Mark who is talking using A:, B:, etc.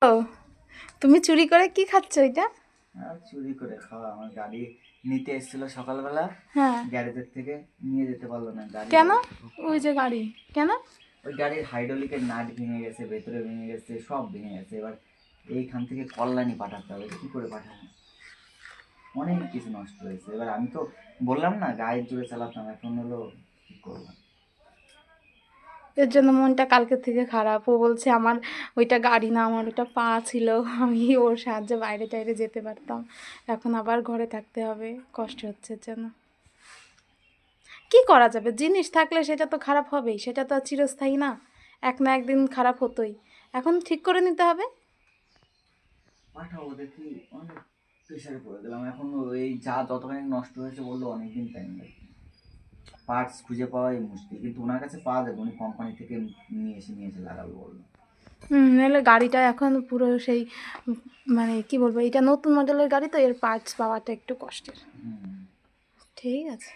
A: ও তুমি চুরি করে কি খাচ্ছ এটা?
B: আর চুরি করে খাওয়া, আমার গাড়ি নিতে এসেছিল সকালবেলা,
A: হ্যাঁ।
B: গ্যারেজের থেকে নিয়ে যেতে পারলো না গাড়ি।
A: কেন? ওই যে গাড়ি কেন?
B: ওই গাড়ির হাইড্রোলিকের নাট ভেঙে গেছে, ভেতরে ভেঙে গেছে, সব ভেঙে গেছে। এবার এইখান থেকে কল্যাণী পাঠাতে হবে, কি করে পাঠাবো? অনেক কিছু নষ্ট হয়েছে। এবার আমি তো বললাম না গায়ের জোরে চালাতাম, এখন হলো কি করলাম।
A: এর জন্য মনটা কালকে থেকে খারাপ। ও বলছে আমার ওইটা গাড়ি না, আমার ওইটা পা ছিল, আমি ওর সাহায্যে বাইরে টাইরে যেতে পারতাম, এখন আবার ঘরে থাকতে হবে, কষ্ট হচ্ছে এর জন্য। কি করা যাবে, জিনিস থাকলে সেটা তো খারাপ হবেই, সেটা তো আর চিরস্থায়ী না, এক না একদিন খারাপ হতোই, এখন ঠিক করে নিতে হবে।
B: পাঠাবো দেখি, অনেক প্রেশারে পড়ে গেলাম এখন। ওই যা যতখানি নষ্ট হয়েছে বললো অনেকদিন টাইম লাগবে, পার্টস খুঁজে পাওয়াই মুশকিল। কিন্তু ওনার কাছে পাওয়া যাবে, উনি কোম্পানি থেকে নিয়ে এসে লাগাবে বললো।
A: নাহলে গাড়িটা এখন পুরো সেই মানে কি বলবো, এটা নতুন মডেলের গাড়ি তো, এর পার্টস পাওয়াটা একটু কষ্টের।
B: হুম।
A: ঠিক আছে।